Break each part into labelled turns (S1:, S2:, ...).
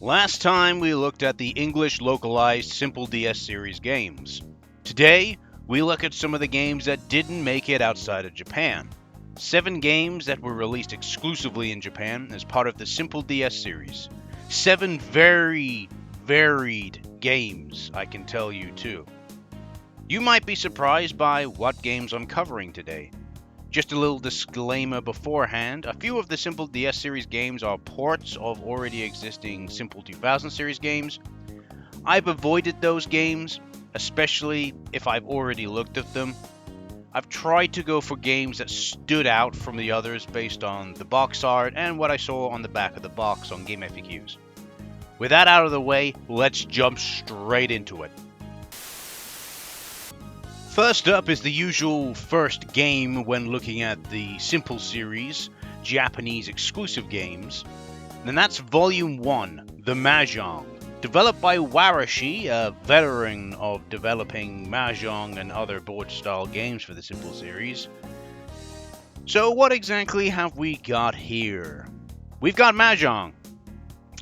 S1: Last time we looked at the English localized Simple DS series games. Today, we look at some of the games that didn't make it outside of Japan. 7 games that were released exclusively in Japan as part of the Simple DS series. 7 very varied games, I can tell you too. You might be surprised by what games I'm covering today. Just a little disclaimer beforehand, a few of the Simple DS series games are ports of already existing Simple 2000 series games. I've avoided those games, especially if I've already looked at them. I've tried to go for games that stood out from the others based on the box art and what I saw on the back of the box on Game FAQs. With that out of the way, let's jump straight into it. First up is the usual first game when looking at the Simple series, Japanese exclusive games, and that's Volume 1, the Mahjong. Developed by Warashi, a veteran of developing Mahjong and other board-style games for the Simple series. So what exactly have we got here? We've got Mahjong.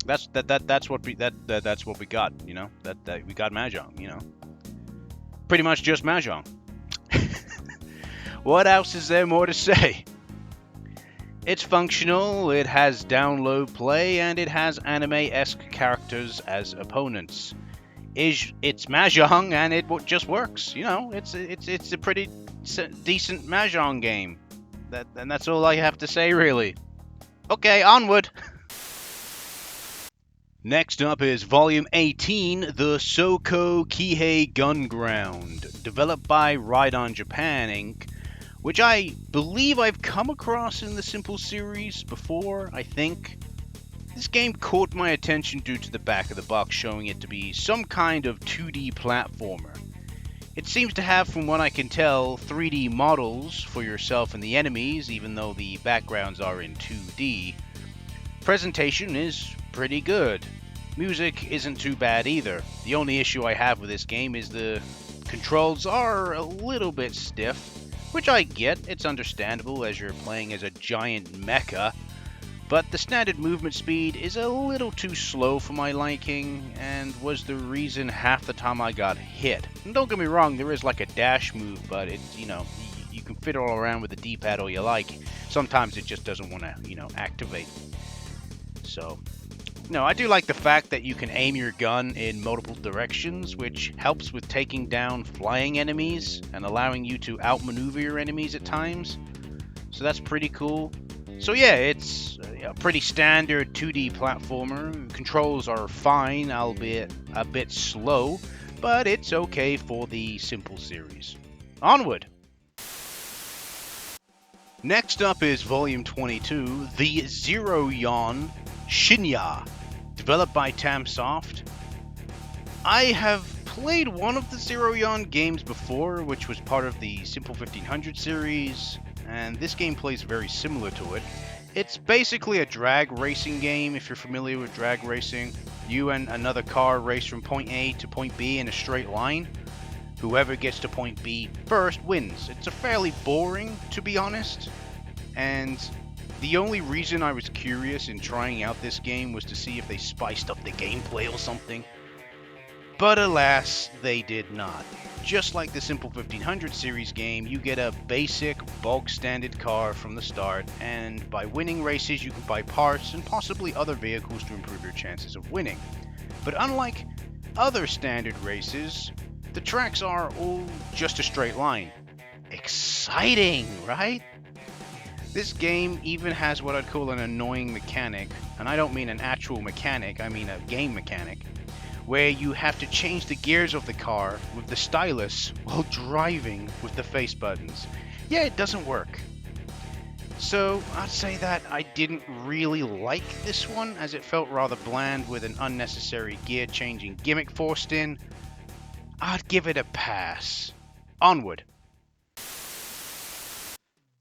S1: That's what we got, you know. That we got Mahjong, you know. Pretty much just Mahjong. What else is there more to say? It's functional, it has download play, and it has anime-esque characters as opponents. It's Mahjong, and it just works. You know, it's a pretty decent Mahjong game. And that's all I have to say, really. Okay, onward. Next up is Volume 18, the Soukou Kihei Gun Ground, developed by Ride-On Japan Inc., which I believe I've come across in the Simple series before, I think. This game caught my attention due to the back of the box showing it to be some kind of 2D platformer. It seems to have, from what I can tell, 3D models for yourself and the enemies, even though the backgrounds are in 2D. Presentation is pretty good. Music isn't too bad either. The only issue I have with this game is the controls are a little bit stiff, which I get, it's understandable as you're playing as a giant mecha, but the standard movement speed is a little too slow for my liking, and was the reason half the time I got hit. And don't get me wrong, there is like a dash move, but it's, you know, you can fit all around with the D-pad all you like. Sometimes it just doesn't want to, you know, activate. So, no, I do like the fact that you can aim your gun in multiple directions, which helps with taking down flying enemies and allowing you to outmaneuver your enemies at times. So that's pretty cool. So yeah, it's a pretty standard 2D platformer. Controls are fine, albeit a bit slow, but it's okay for the Simple series. Onward! Next up is Volume 22, the Zero-Yon Shin'ya, developed by Tamsoft. I have played one of the Zero-Yon games before, which was part of the Simple 1500 series, and this game plays very similar to it. It's basically a drag racing game, if you're familiar with drag racing. You and another car race from point A to point B in a straight line. Whoever gets to point B first wins. It's a fairly boring, to be honest, and the only reason I was curious in trying out this game was to see if they spiced up the gameplay or something. But alas, they did not. Just like the Simple 1500 series game, you get a basic, bulk standard car from the start, and by winning races you can buy parts and possibly other vehicles to improve your chances of winning. But unlike other standard races, the tracks are all just a straight line. Exciting, right? This game even has what I'd call an annoying mechanic, and I don't mean an actual mechanic, I mean a game mechanic, where you have to change the gears of the car with the stylus while driving with the face buttons. Yeah, it doesn't work. So I'd say that I didn't really like this one, as it felt rather bland with an unnecessary gear changing gimmick forced in. I'd give it a pass. Onward.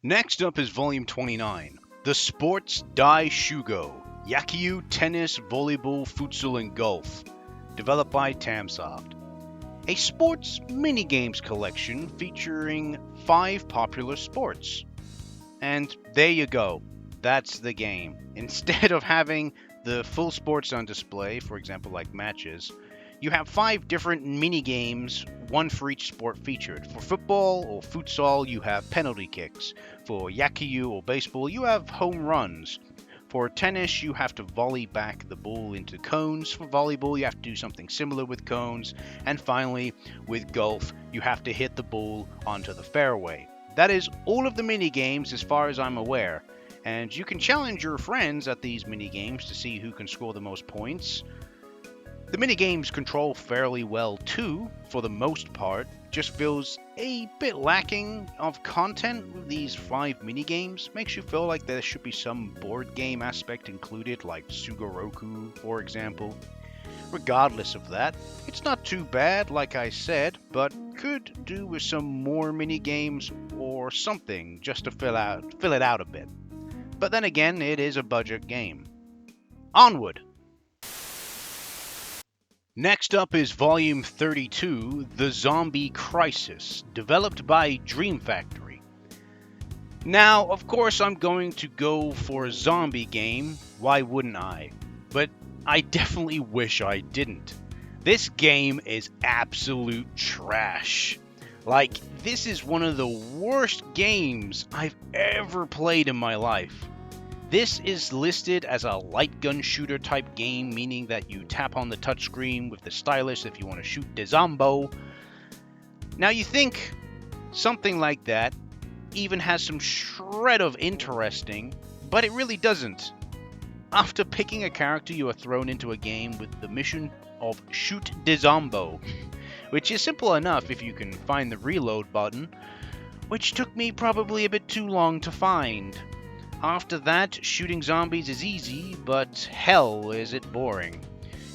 S1: Next up is Volume 29, the Sports Daishuugou, Yakyuu-Tennis-Volleyball-Futsal-Golf, developed by Tamsoft. A sports minigames collection featuring 5 popular sports. And there you go, that's the game. Instead of having the full sports on display, for example like matches, you have 5 different mini games, one for each sport featured. For football or futsal, you have penalty kicks. For Yakyuu or baseball, you have home runs. For tennis, you have to volley back the ball into cones. For volleyball, you have to do something similar with cones. And finally, with golf, you have to hit the ball onto the fairway. That is all of the mini games as far as I'm aware. And you can challenge your friends at these mini games to see who can score the most points. The minigames control fairly well too, for the most part. Just feels a bit lacking of content with these 5 minigames. Makes you feel like there should be some board game aspect included, like Sugoroku, for example. Regardless of that, it's not too bad, like I said, but could do with some more minigames or something just to fill it out a bit. But then again, it is a budget game. Onward! Next up is Volume 32, The Zombie Crisis, developed by Dream Factory. Now, of course, I'm going to go for a zombie game, why wouldn't I? But I definitely wish I didn't. This game is absolute trash. Like, this is one of the worst games I've ever played in my life. This is listed as a light gun shooter type game, meaning that you tap on the touchscreen with the stylus if you want to shoot the zombo. Now you think something like that even has some shred of interesting, but it really doesn't. After picking a character, you are thrown into a game with the mission of shoot the zombo, which is simple enough if you can find the reload button, which took me probably a bit too long to find. After that, shooting zombies is easy, but hell is it boring.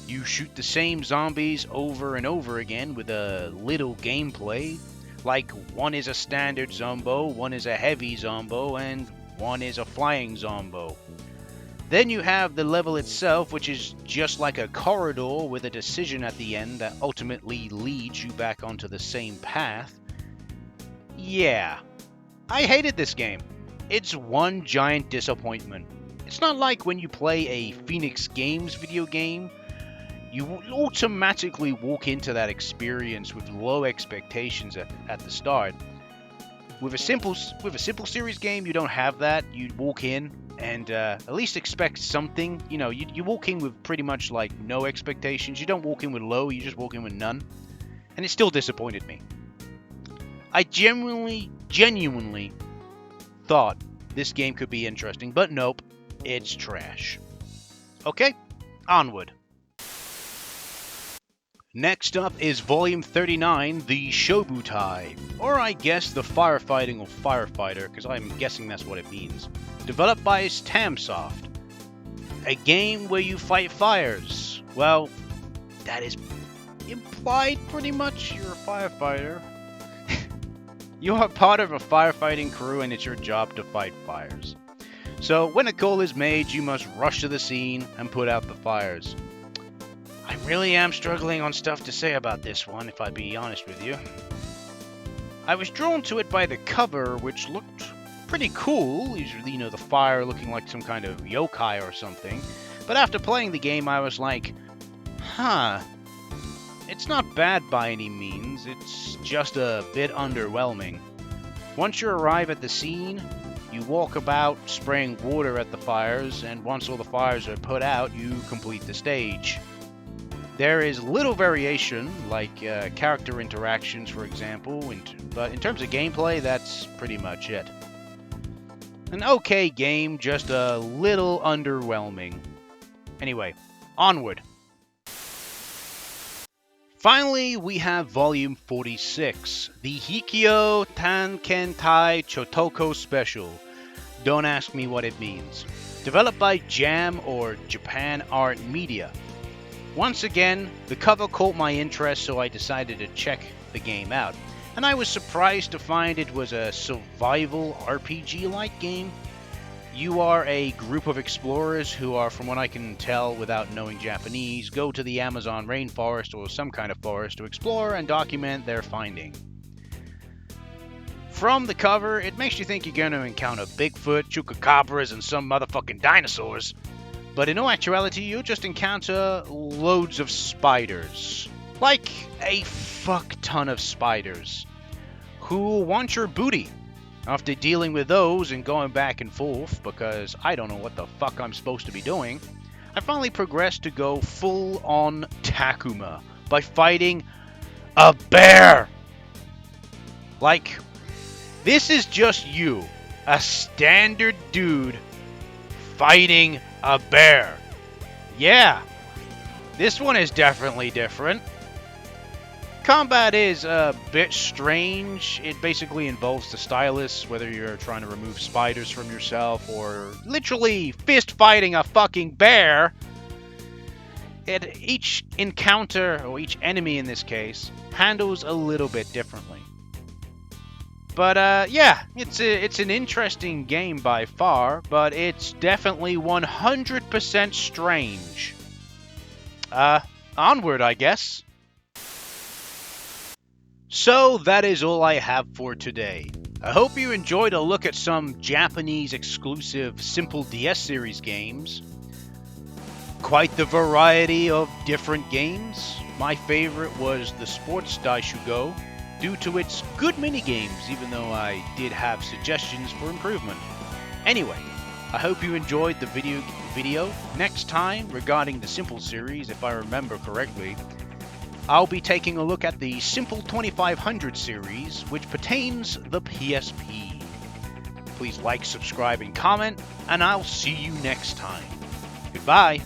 S1: You shoot the same zombies over and over again with a little gameplay, like one is a standard zombo, one is a heavy zombo, and one is a flying zombo. Then you have the level itself, which is just like a corridor with a decision at the end that ultimately leads you back onto the same path. Yeah, I hated this game. It's one giant disappointment. It's not like when you play a Phoenix Games video game, you automatically walk into that experience with low expectations at the start. With a simple series game, you don't have that. You walk in and at least expect something. You know, you walk in with pretty much like no expectations. You don't walk in with low, you just walk in with none. And it still disappointed me. I genuinely thought this game could be interesting, but nope, it's trash. Okay, onward. Next up is Volume 39, the Shobutai, or I guess the Firefighting or Firefighter, because I'm guessing that's what it means. Developed by Tamsoft. A game where you fight fires. Well, that is implied pretty much. You're a firefighter. You are part of a firefighting crew and it's your job to fight fires. So when a call is made, you must rush to the scene and put out the fires. I really am struggling on stuff to say about this one, if I'd be honest with you. I was drawn to it by the cover, which looked pretty cool. You know, the fire looking like some kind of yokai or something. But after playing the game, I was like, it's not bad by any means, it's just a bit underwhelming. Once you arrive at the scene, you walk about spraying water at the fires, and once all the fires are put out, you complete the stage. There is little variation, like character interactions, for example, but in terms of gameplay, that's pretty much it. An okay game, just a little underwhelming. Anyway, onward. Finally, we have Volume 46, the Hikio Tan Kentai Choutoko Special. Don't ask me what it means. Developed by Jam or Japan Art Media. Once again, the cover caught my interest, so I decided to check the game out. And I was surprised to find it was a survival RPG-like game. You are a group of explorers who are, from what I can tell without knowing Japanese, go to the Amazon rainforest or some kind of forest to explore and document their finding. From the cover, it makes you think you're going to encounter Bigfoot, chupacabras, and some motherfucking dinosaurs. But in all actuality, you'll just encounter loads of spiders. Like a fuck ton of spiders. Who want your booty. After dealing with those and going back and forth, because I don't know what the fuck I'm supposed to be doing, I finally progressed to go full-on Takuma by fighting a bear! Like, this is just you, a standard dude, fighting a bear. Yeah, this one is definitely different. Combat is a bit strange. It basically involves the stylus, whether you're trying to remove spiders from yourself or literally fist fighting a fucking bear. Each encounter, or each enemy in this case, handles a little bit differently. But yeah, it's an interesting game by far, but it's definitely 100% strange. Onward, I guess. So that is all I have for today. I hope you enjoyed a look at some Japanese exclusive Simple DS series games. Quite the variety of different games. My favorite was the Sports Daishuugou, due to its good minigames, even though I did have suggestions for improvement. Anyway, I hope you enjoyed the video. Next time, regarding the Simple series, if I remember correctly, I'll be taking a look at the Simple 2500 series, which pertains the PSP. Please like, subscribe, and comment, and I'll see you next time. Goodbye.